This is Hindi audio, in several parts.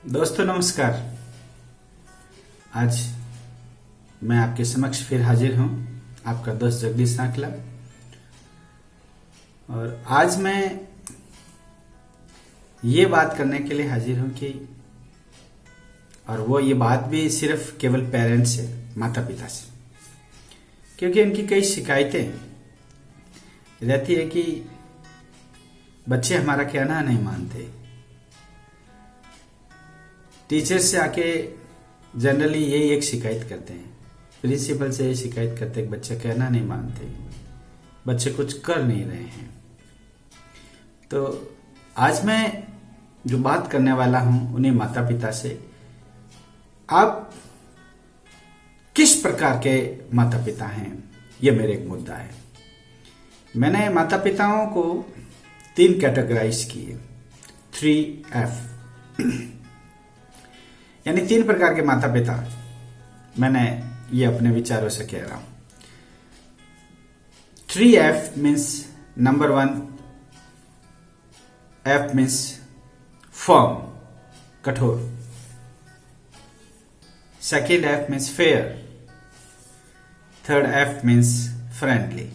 दोस्तों नमस्कार। आज मैं आपके समक्ष फिर हाजिर हूं, आपका दोस्त जगदीश सांकला। और आज मैं ये बात करने के लिए हाजिर हूं कि ये बात भी सिर्फ केवल पेरेंट्स से, माता पिता से, क्योंकि उनकी कई शिकायतें रहती है कि बच्चे हमारा कहना नहीं मानते। टीचर से आके जनरली यही एक शिकायत करते हैं, प्रिंसिपल से ये शिकायत करते हैं कि बच्चे कहना नहीं मानते, बच्चे कुछ कर नहीं रहे हैं। तो आज मैं जो बात करने वाला हूं उन्हीं माता पिता से, आप किस प्रकार के माता पिता हैं, ये मेरे एक मुद्दा है। मैंने माता पिताओं को 3 कैटेगराइज किए, 3F यानी 3 प्रकार के माता पिता। मैंने ये अपने विचारों से कह रहा हूं। 3F means number 1, F means firm, कठोर। Second F means fair. Third F means friendly.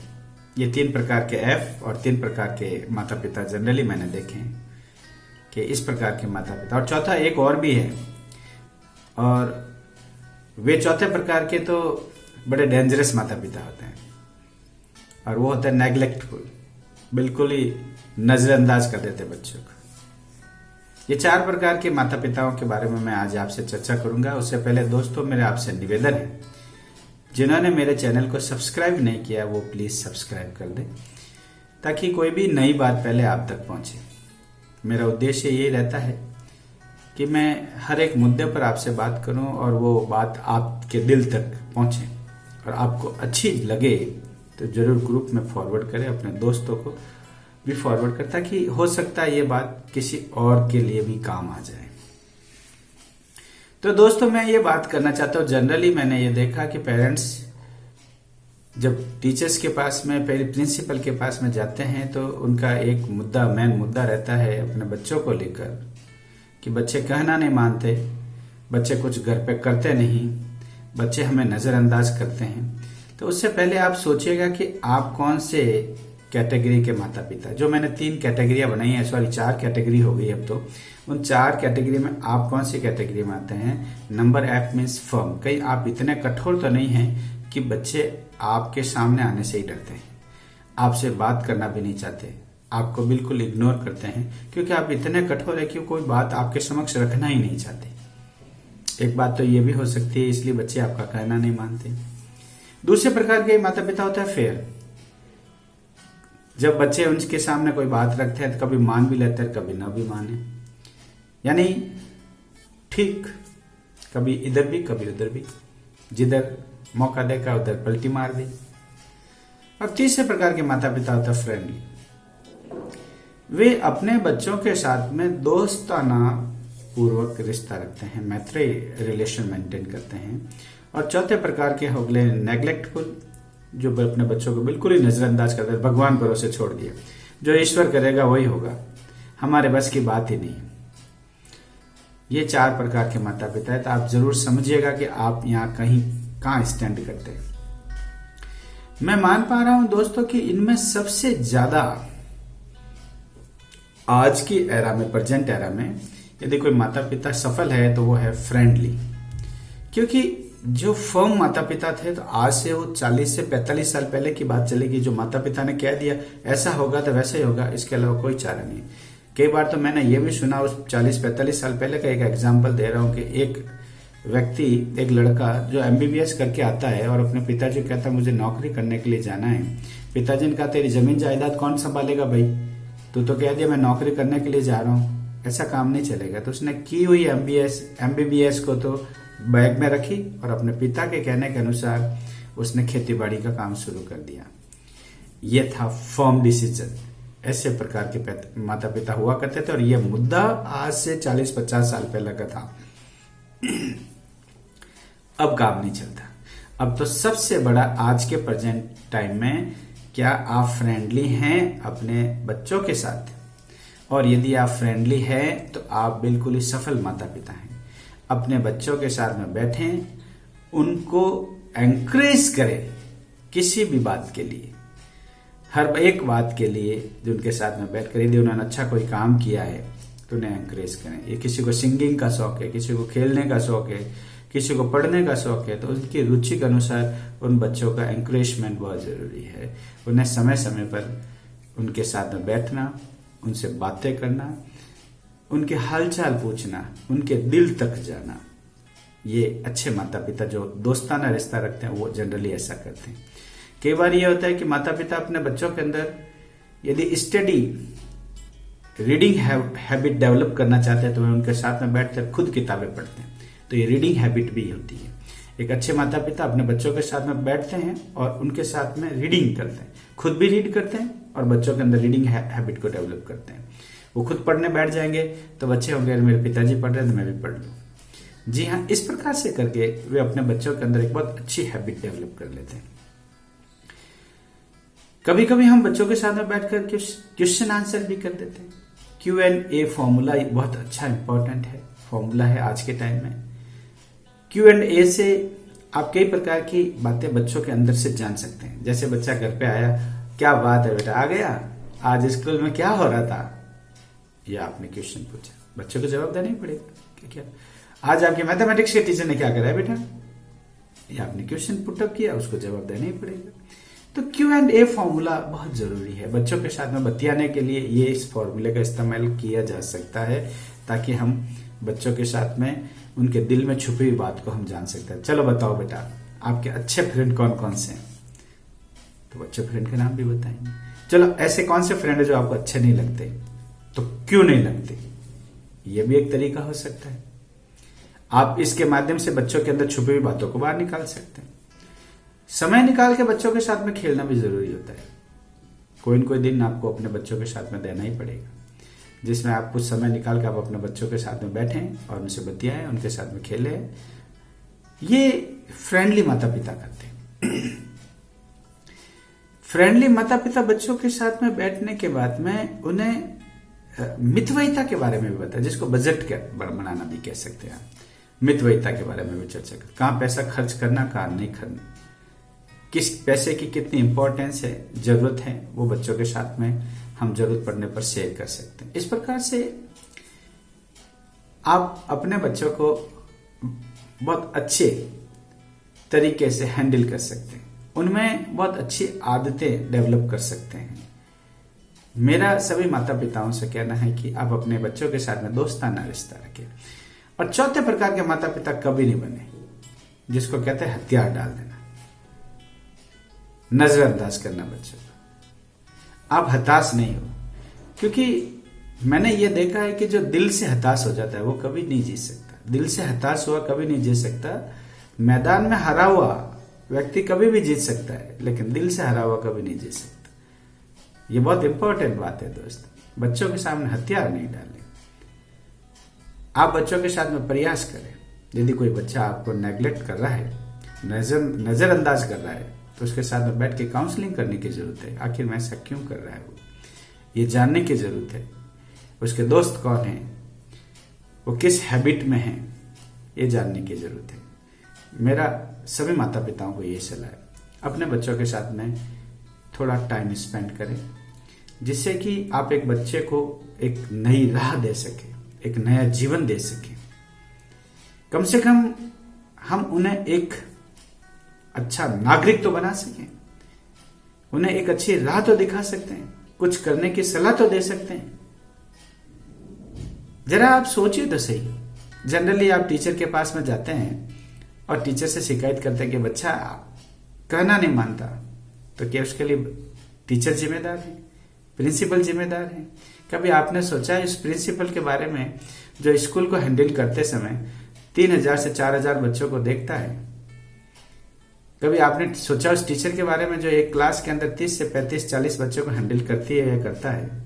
ये 3 प्रकार के F और 3 प्रकार के माता पिता जनरली मैंने देखे हैं कि इस प्रकार के माता पिता। और चौथा एक और भी है, और वे चौथे प्रकार के तो बड़े डेंजरस माता पिता होते हैं, और वो होता है नेग्लेक्टफुल, बिल्कुल ही नजरअंदाज कर देते बच्चों को। ये 4 प्रकार के माता पिताओं के बारे में मैं आज आपसे चर्चा करूंगा। उससे पहले दोस्तों मेरे आपसे निवेदन है, जिन्होंने मेरे चैनल को सब्सक्राइब नहीं किया वो प्लीज सब्सक्राइब कर दें, ताकि कोई भी नई बात पहले आप तक पहुंचे। मेरा उद्देश्य ये रहता है कि मैं हर एक मुद्दे पर आपसे बात करूं और वो बात आपके दिल तक पहुंचे, और आपको अच्छी लगे तो जरूर ग्रुप में फॉरवर्ड करें, अपने दोस्तों को भी फॉरवर्ड करें, ताकि हो सकता है ये बात किसी और के लिए भी काम आ जाए। तो दोस्तों मैं ये बात करना चाहता हूँ, जनरली मैंने ये देखा कि पेरेंट्स जब टीचर्स के पास में, पहले प्रिंसिपल के पास में जाते हैं, तो उनका एक मुद्दा, मेन मुद्दा रहता है अपने बच्चों को लेकर कि बच्चे कहना नहीं मानते, बच्चे कुछ घर पे करते नहीं, बच्चे हमें नजरअंदाज करते हैं। तो उससे पहले आप सोचिएगा कि आप कौन से कैटेगरी के माता पिता, जो मैंने 3 कैटेगरियां बनाई हैं, सॉरी 4 कैटेगरी हो गई अब तो, उन 4 कैटेगरी में आप कौन सी कैटेगरी में आते हैं। Number F means firm. कहीं आप इतने कठोर तो नहीं हैं कि बच्चे आपके सामने आने से ही डरते हैं, आपसे बात करना भी नहीं चाहते, आपको बिल्कुल इग्नोर करते हैं, क्योंकि आप इतने कठोर है कि कोई बात आपके समक्ष रखना ही नहीं चाहते। एक बात तो ये भी हो सकती है, इसलिए बच्चे आपका कहना नहीं मानते। दूसरे प्रकार के माता पिता होता है फेयर। जब बच्चे उनके सामने कोई बात रखते हैं तो कभी मान भी लेते हैं, कभी ना भी माने, यानी ठीक, कभी इधर भी कभी उधर भी, जिधर मौका देखा उधर पलटी मार दी। और तीसरे प्रकार के माता पिता होता है फ्रेंडली। वे अपने बच्चों के साथ में दोस्ताना पूर्वक रिश्ता रखते हैं, मैत्री रिलेशन मेंटेन करते हैं। और चौथे प्रकार के हो गए नेग्लेक्टफुल, जो अपने बच्चों को बिल्कुल ही नजरअंदाज करते हैं, भगवान भरोसे छोड़ दिए, जो ईश्वर करेगा वही होगा, हमारे बस की बात ही नहीं। ये 4 प्रकार के माता पिता है। तो आप जरूर समझिएगा कि आप यहाँ कहाँ स्टैंड करते हैं। मैं मान पा रहा हूं दोस्तों कि इनमें सबसे ज्यादा आज की एरा में, प्रेजेंट एरा में, यदि कोई माता पिता सफल है तो वो है फ्रेंडली। क्योंकि जो फर्म माता पिता थे, तो आज से वो 40 से 45 साल पहले की बात चलेगी, जो माता पिता ने कह दिया ऐसा होगा तो वैसा ही होगा, इसके अलावा कोई चारा नहीं। कई बार तो मैंने ये भी सुना, उस 40-45 साल पहले का एक एग्जाम्पल दे रहा हूं कि एक व्यक्ति, एक लड़का जो MBBS करके आता है और अपने पिताजी को कहता है मुझे नौकरी करने के लिए जाना है। पिताजी ने कहा तेरी जमीन जायदाद कौन संभालेगा भाई, तू तो कह दिया मैं नौकरी करने के लिए जा रहा हूँ, ऐसा काम नहीं चलेगा। तो उसने की हुई MBBS को तो बैग में रखी और अपने पिता के कहने के अनुसार उसने खेती बाड़ी का काम शुरू कर दिया। ये था फर्म डिसीजन। ऐसे प्रकार के माता पिता हुआ करते थे, और यह मुद्दा आज से 40-50 साल पहले का था। अब काम नहीं चलता। अब तो सबसे बड़ा आज के प्रेजेंट टाइम में, क्या आप फ्रेंडली हैं अपने बच्चों के साथ, और यदि आप फ्रेंडली हैं तो आप बिल्कुल ही सफल माता पिता हैं। अपने बच्चों के साथ में बैठें, उनको एंकरेज करें किसी भी बात के लिए, हर एक बात के लिए जो उनके साथ में बैठ कर, यदि उन्होंने अच्छा कोई काम किया है तो उन्हें एंकरेज करें। ये किसी को सिंगिंग का शौक है, किसी को खेलने का शौक है, किसी को पढ़ने का शौक है, तो उनकी रुचि के अनुसार उन बच्चों का एंकरेजमेंट बहुत जरूरी है। उन्हें समय समय पर उनके साथ में बैठना, उनसे बातें करना, उनके हालचाल पूछना, उनके दिल तक जाना, ये अच्छे माता पिता जो दोस्ताना रिश्ता रखते हैं वो जनरली ऐसा करते हैं। कई बार ये होता है कि माता पिता अपने बच्चों के अंदर यदि स्टडी रीडिंग हैबिट डेवलप करना चाहते हैं तो वे उनके साथ में बैठकर खुद किताबें पढ़ते हैं, तो ये रीडिंग हैबिट भी होती है। एक अच्छे माता पिता अपने बच्चों के साथ में बैठते हैं और उनके साथ में रीडिंग करते हैं, खुद भी रीड करते हैं और बच्चों के अंदर रीडिंग हैबिट को डेवलप करते हैं। वो खुद पढ़ने बैठ जाएंगे तो बच्चे होंगे मेरे पिताजी पढ़ रहे हैं तो मैं भी पढ़ लूं। जी हाँ, इस प्रकार से करके वे अपने बच्चों के अंदर एक बहुत अच्छी हैबिट डेवलप कर लेते हैं। कभी कभी हम बच्चों के साथ में बैठकर क्वेश्चन आंसर भी कर देते हैं। Q&A फॉर्मूला बहुत अच्छा इंपॉर्टेंट है, फॉर्मूला है आज के टाइम में। Q&A से आप कई प्रकार की बातें बच्चों के अंदर से जान सकते हैं। जैसे बच्चा घर पे आया, क्या बात है बेटा, आ गया, आज स्कूल में क्या हो रहा था, या आपने क्वेश्चन पूछा, बच्चों को जवाब देना ही पड़ेगा। क्या आज आपके मैथमेटिक्स के टीचर ने क्या करा है बेटा, या आपने क्वेश्चन पुटअप किया, उसको जवाब देना ही पड़ेगा। तो Q&A फॉर्मूला बहुत जरूरी है। बच्चों के साथ में बतियाने के लिए ये इस फॉर्मूले का इस्तेमाल किया जा सकता है ताकि हम बच्चों के साथ में उनके दिल में छुपी हुई बात को हम जान सकते हैं। चलो बताओ बेटा, आपके अच्छे फ्रेंड कौन कौन से हैं, तो अच्छे फ्रेंड के नाम भी बताएंगे। चलो ऐसे कौन से फ्रेंड है जो आपको अच्छे नहीं लगते, तो क्यों नहीं लगते, ये भी एक तरीका हो सकता है। आप इसके माध्यम से बच्चों के अंदर छुपी हुई बातों को बाहर निकाल सकते हैं। समय निकाल के बच्चों के साथ में खेलना भी जरूरी होता है। कोई न कोई दिन आपको अपने बच्चों के साथ में देना ही पड़ेगा, जिसमें आप कुछ समय निकाल के आप अपने बच्चों के साथ में बैठें और उनसे बतियाएं, उनके साथ में खेलें। ये फ्रेंडली माता पिता करते हैं। फ्रेंडली माता पिता बच्चों के साथ में बैठने के बाद में उन्हें मितव्ययिता के बारे में भी बताएं, जिसको बजट बनाना भी कह सकते हैं। मितव्ययिता के बारे में भी चर्चा करें, कहाँ पैसा खर्च करना, कहाँ नहीं करना, किस पैसे की कितनी इंपॉर्टेंस है, जरूरत है, वो बच्चों के साथ में हम जरूरत पड़ने पर शेयर कर सकते हैं। इस प्रकार से आप अपने बच्चों को बहुत अच्छे तरीके से हैंडल कर सकते हैं, उनमें बहुत अच्छी आदतें डेवलप कर सकते हैं। मेरा सभी माता पिताओं से कहना है कि आप अपने बच्चों के साथ में दोस्ताना रिश्ता रखें। और चौथे प्रकार के माता पिता कभी नहीं बने, जिसको कहते हैं हथियार डाल देना, नजरअंदाज करना बच्चों को। आप हताश नहीं हो, क्योंकि मैंने ये देखा है कि जो दिल से हताश हो जाता है वो कभी नहीं जीत सकता। दिल से हताश हुआ कभी नहीं जीत सकता। मैदान में हरा हुआ व्यक्ति कभी भी जीत सकता है, लेकिन दिल से हरा हुआ कभी नहीं जीत सकता। ये बहुत इंपॉर्टेंट बात है दोस्त। बच्चों के सामने हथियार नहीं डालें। आप बच्चों के साथ में प्रयास करें। यदि कोई बच्चा आपको नेग्लेक्ट कर रहा है, नजरअंदाज कर रहा है, तो उसके साथ में बैठ के काउंसलिंग करने की जरूरत है। आखिर में ऐसा क्यों कर रहा है, वो ये जानने की जरूरत है। उसके दोस्त कौन है, वो किस हैबिट में है, ये जानने की जरूरत है। मेरा सभी माता पिताओं को ये सलाह है, अपने बच्चों के साथ में थोड़ा टाइम स्पेंड करें, जिससे कि आप एक बच्चे को एक नई राह दे सके, एक नया जीवन दे सके। कम से कम हम उन्हें एक अच्छा नागरिक तो बना सकें, उन्हें एक अच्छी राह तो दिखा सकते हैं, कुछ करने की सलाह तो दे सकते हैं। जरा आप सोचिए तो सही। जनरली आप टीचर के पास में जाते हैं और टीचर से शिकायत करते हैं कि बच्चा कहना नहीं मानता, तो क्या उसके लिए टीचर जिम्मेदार है, प्रिंसिपल जिम्मेदार है? कभी आपने सोचा है इस प्रिंसिपल के बारे में जो स्कूल को हैंडल करते समय 3000 से 4000 बच्चों को देखता है? कभी आपने सोचा उस टीचर के बारे में जो एक क्लास के अंदर 30 से 35-40 बच्चों को हैंडल करती है या करता है?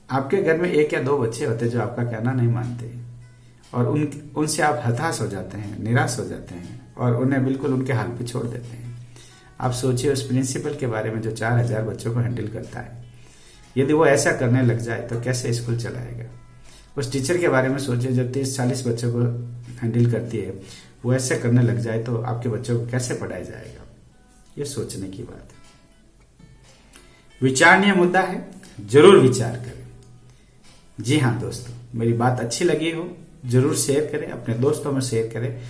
आपके घर में 1 या 2 बच्चे होते हैं जो आपका कहना नहीं मानते, और उनसे आप हताश हो जाते हैं, निराश हो जाते हैं और उन्हें बिल्कुल उनके हाल पे छोड़ देते हैं। आप सोचिए उस प्रिंसिपल के बारे में जो 4000 बच्चों को हैंडल करता है। यदि वो ऐसा करने लग जाए तो कैसे स्कूल चलाएगा। उस टीचर के बारे में सोचिए जो 30-40 बच्चों को हैंडल करती है, वो ऐसे करने लग जाए तो आपके बच्चों को कैसे पढ़ाया जाएगा। ये सोचने की बात है। विचारणीय मुद्दा है, जरूर विचार करें। जी हाँ दोस्तों, मेरी बात अच्छी लगी हो जरूर शेयर करें, अपने दोस्तों में शेयर करें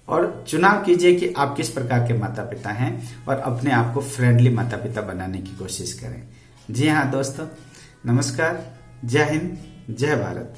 और चुनाव कीजिए कि आप किस प्रकार के माता पिता हैं और अपने आप को फ्रेंडली माता पिता बनाने की कोशिश करें। जी हाँ दोस्तों, नमस्कार, जय हिंद, जय भारत।